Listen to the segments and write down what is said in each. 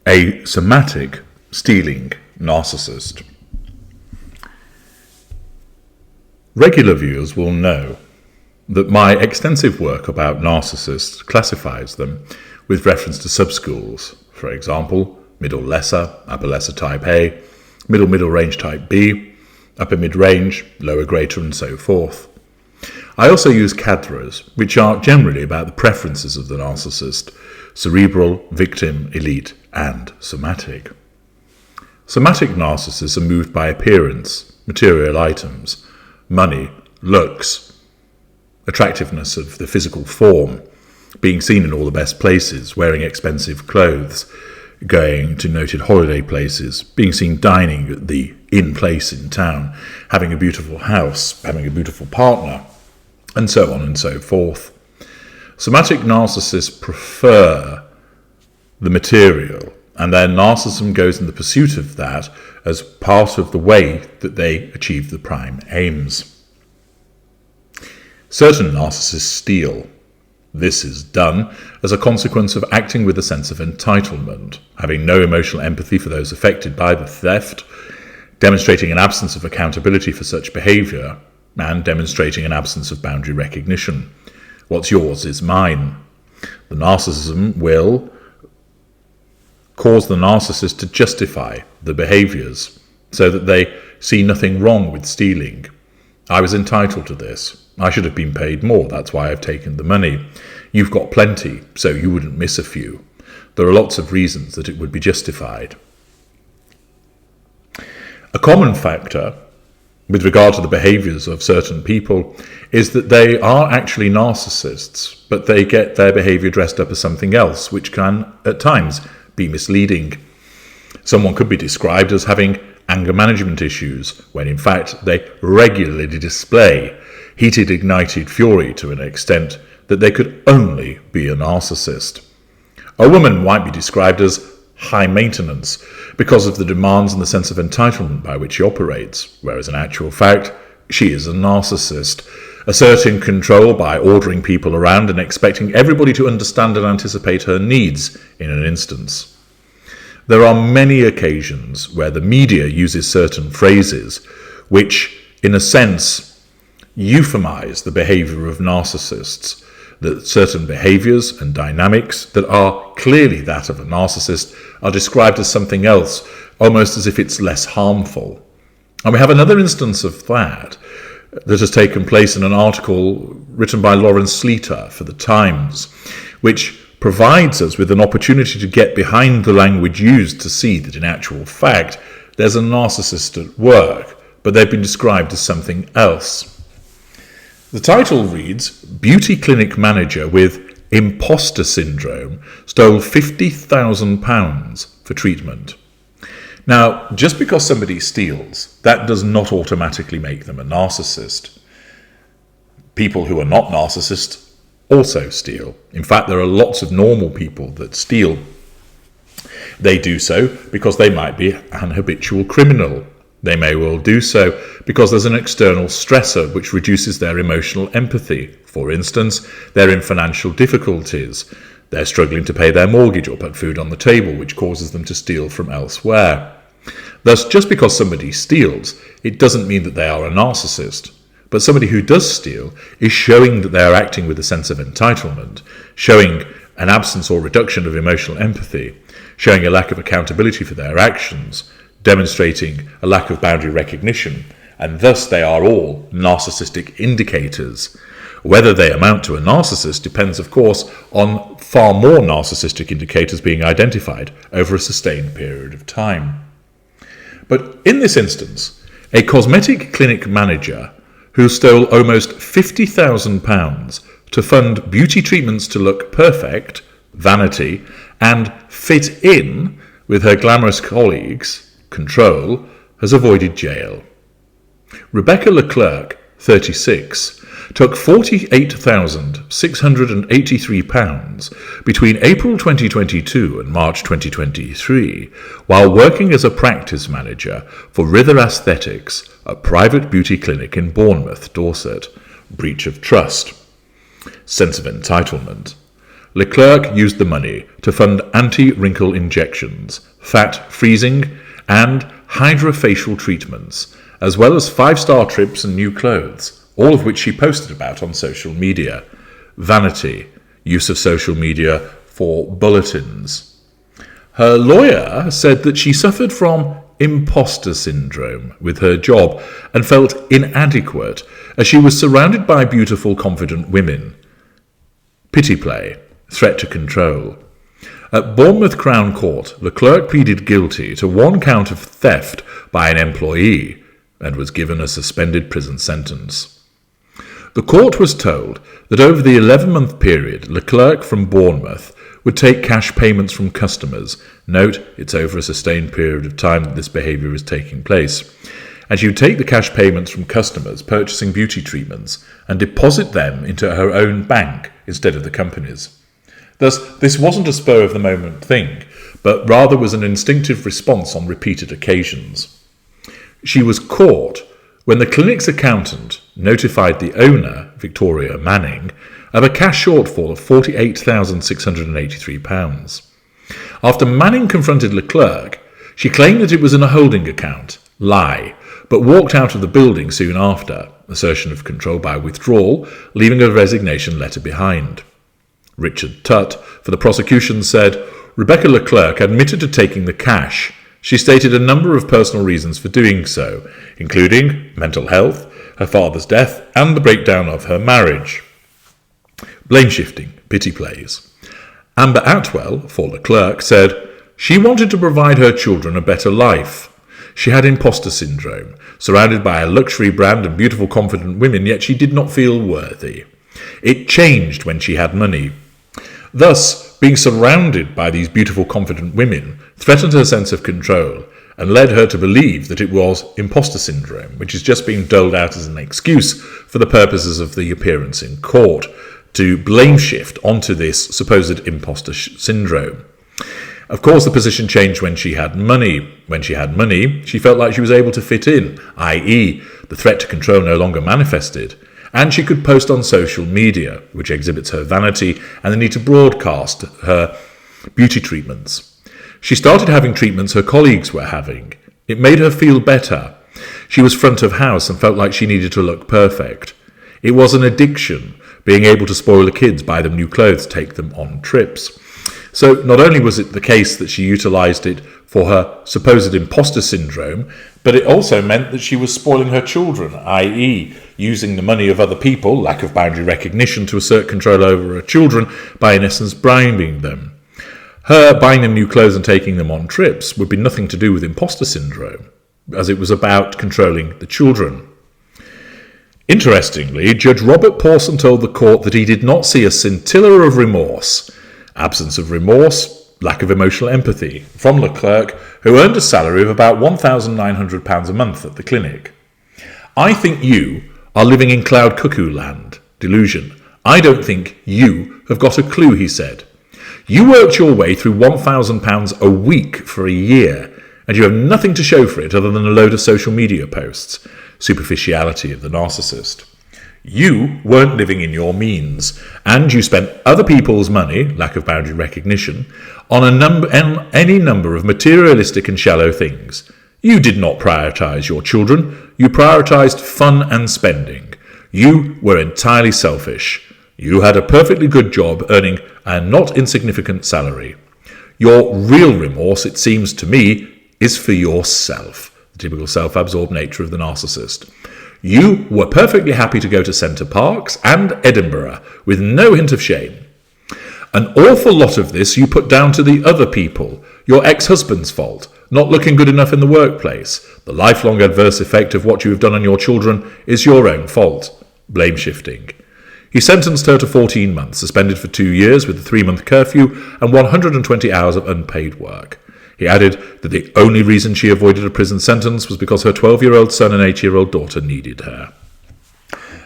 A somatic stealing narcissist. Regular viewers will know that my extensive work about narcissists classifies them with reference to subschools. For example, middle lesser, upper lesser type A, middle range type B, upper mid range, lower greater, and so forth. I also use cadres, which are generally about the preferences of the narcissist: cerebral, victim, elite, and somatic. Somatic narcissists are moved by appearance, material items, money, looks, attractiveness of the physical form, being seen in all the best places, wearing expensive clothes, going to noted holiday places, being seen dining at the inn place in town, having a beautiful house, having a beautiful partner, and so on and so forth. Somatic narcissists prefer the material, and their narcissism goes in the pursuit of that as part of the way that they achieve the prime aims. Certain narcissists steal. This is done as a consequence of acting with a sense of entitlement, having no emotional empathy for those affected by the theft, demonstrating an absence of accountability for such behaviour, and demonstrating an absence of boundary recognition. What's yours is mine. The narcissism will cause the narcissist to justify the behaviours so that they see nothing wrong with stealing. I was entitled to this. I should have been paid more. That's why I've taken the money. You've got plenty, so you wouldn't miss a few. There are lots of reasons that it would be justified. A common factor with regard to the behaviours of certain people is that they are actually narcissists, but they get their behaviour dressed up as something else, which can, at times, be misleading. Someone could be described as having anger management issues, when in fact they regularly display heated, ignited fury to an extent that they could only be a narcissist. A woman might be described as high maintenance because of the demands and the sense of entitlement by which she operates, whereas in actual fact, she is a narcissist, asserting control by ordering people around and expecting everybody to understand and anticipate her needs in an instance. There are many occasions where the media uses certain phrases which, in a sense, euphemize the behavior of narcissists, that certain behaviors and dynamics that are clearly that of a narcissist are described as something else, almost as if it's less harmful. And we have another instance of that has taken place in an article written by Lawrence Sleater for The Times, which provides us with an opportunity to get behind the language used to see that in actual fact there's a narcissist at work, but they've been described as something else. The title reads, "Beauty clinic manager with imposter syndrome stole £50,000 for treatment." Now, just because somebody steals, that does not automatically make them a narcissist. People who are not narcissists also steal. In fact, there are lots of normal people that steal. They do so because they might be an habitual criminal. They may well do so because there's an external stressor which reduces their emotional empathy. For instance, they're in financial difficulties. They're struggling to pay their mortgage or put food on the table, which causes them to steal from elsewhere. Thus, just because somebody steals, it doesn't mean that they are a narcissist. But somebody who does steal is showing that they are acting with a sense of entitlement, showing an absence or reduction of emotional empathy, showing a lack of accountability for their actions, demonstrating a lack of boundary recognition, and thus they are all narcissistic indicators. Whether they amount to a narcissist depends, of course, on far more narcissistic indicators being identified over a sustained period of time. But in this instance, a cosmetic clinic manager who stole almost £50,000 to fund beauty treatments to look perfect, vanity, and fit in with her glamorous colleagues, control, has avoided jail. Rebecca Leclerc, 36, took £48,683 between April 2022 and March 2023 while working as a practice manager for Rither Aesthetics, a private beauty clinic in Bournemouth, Dorset. Breach of trust. Sense of entitlement. Leclerc used the money to fund anti-wrinkle injections, fat freezing, and hydrofacial treatments, as well as 5-star trips and new clothes, all of which she posted about on social media. Vanity, use of social media for bulletins. Her lawyer said that she suffered from imposter syndrome with her job and felt inadequate as she was surrounded by beautiful, confident women. Pity play, threat to control. At Bournemouth Crown Court, Leclerc pleaded guilty to 1 count of theft by an employee and was given a suspended prison sentence. The court was told that over the 11-month period, Leclerc from Bournemouth would take cash payments from customers. Note, it's over a sustained period of time that this behaviour is taking place. And she would take the cash payments from customers purchasing beauty treatments and deposit them into her own bank instead of the company's. Thus, this wasn't a spur-of-the-moment thing, but rather was an instinctive response on repeated occasions. She was caught when the clinic's accountant notified the owner, Victoria Manning, of a cash shortfall of £48,683. After Manning confronted Leclerc, she claimed that it was in a holding account, lie, but walked out of the building soon after, assertion of control by withdrawal, leaving a resignation letter behind. Richard Tutt, for the prosecution, said, Rebecca Leclerc admitted to taking the cash. She stated a number of personal reasons for doing so, including mental health, her father's death, and the breakdown of her marriage. Blame shifting, pity plays. Amber Atwell, for Leclerc, said, she wanted to provide her children a better life. She had imposter syndrome, surrounded by a luxury brand and beautiful, confident women, yet she did not feel worthy. It changed when she had money. Thus, being surrounded by these beautiful, confident women threatened her sense of control and led her to believe that it was imposter syndrome, which is just being doled out as an excuse for the purposes of the appearance in court, to blame shift onto this supposed imposter syndrome. Of course, the position changed when she had money. When she had money, she felt like she was able to fit in, i.e., the threat to control no longer manifested, and she could post on social media, which exhibits her vanity and the need to broadcast her beauty treatments. She started having treatments her colleagues were having. It made her feel better. She was front of house and felt like she needed to look perfect. It was an addiction, being able to spoil the kids, buy them new clothes, take them on trips. So not only was it the case that she utilised it for her supposed imposter syndrome, but it also meant that she was spoiling her children, i.e. using the money of other people, lack of boundary recognition, to assert control over her children by in essence bribing them. Her buying them new clothes and taking them on trips would be nothing to do with imposter syndrome, as it was about controlling the children. Interestingly, Judge Robert Pawson told the court that he did not see a scintilla of remorse, absence of remorse, lack of emotional empathy, from Leclerc, who earned a salary of about £1,900 a month at the clinic. I think you are living in cloud cuckoo land, delusion. I don't think you have got a clue, he said. You worked your way through £1,000 a week for a year, and you have nothing to show for it other than a load of social media posts. Superficiality of the narcissist. You weren't living in your means, and you spent other people's money, lack of boundary recognition, on any number of materialistic and shallow things. You did not prioritise your children. You prioritised fun and spending. You were entirely selfish. You had a perfectly good job earning a not insignificant salary. Your real remorse, it seems to me, is for yourself, the typical self-absorbed nature of the narcissist. You were perfectly happy to go to Centre Parks and Edinburgh with no hint of shame. An awful lot of this you put down to the other people, your ex-husband's fault, not looking good enough in the workplace. The lifelong adverse effect of what you have done on your children is your own fault. Blame shifting. He sentenced her to 14 months, suspended for 2 years with a 3-month curfew and 120 hours of unpaid work. He added that the only reason she avoided a prison sentence was because her 12-year-old son and 8-year-old daughter needed her.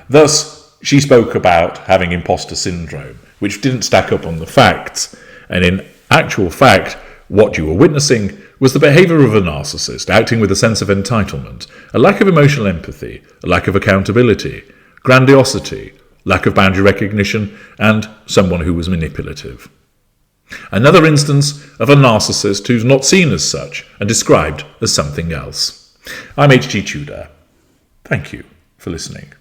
Thus, she spoke about having imposter syndrome, which didn't stack up on the facts, and in actual fact, what you were witnessing was the behaviour of a narcissist acting with a sense of entitlement, a lack of emotional empathy, a lack of accountability, grandiosity, lack of boundary recognition, and someone who was manipulative. Another instance of a narcissist who's not seen as such and described as something else. I'm H.G. Tudor. Thank you for listening.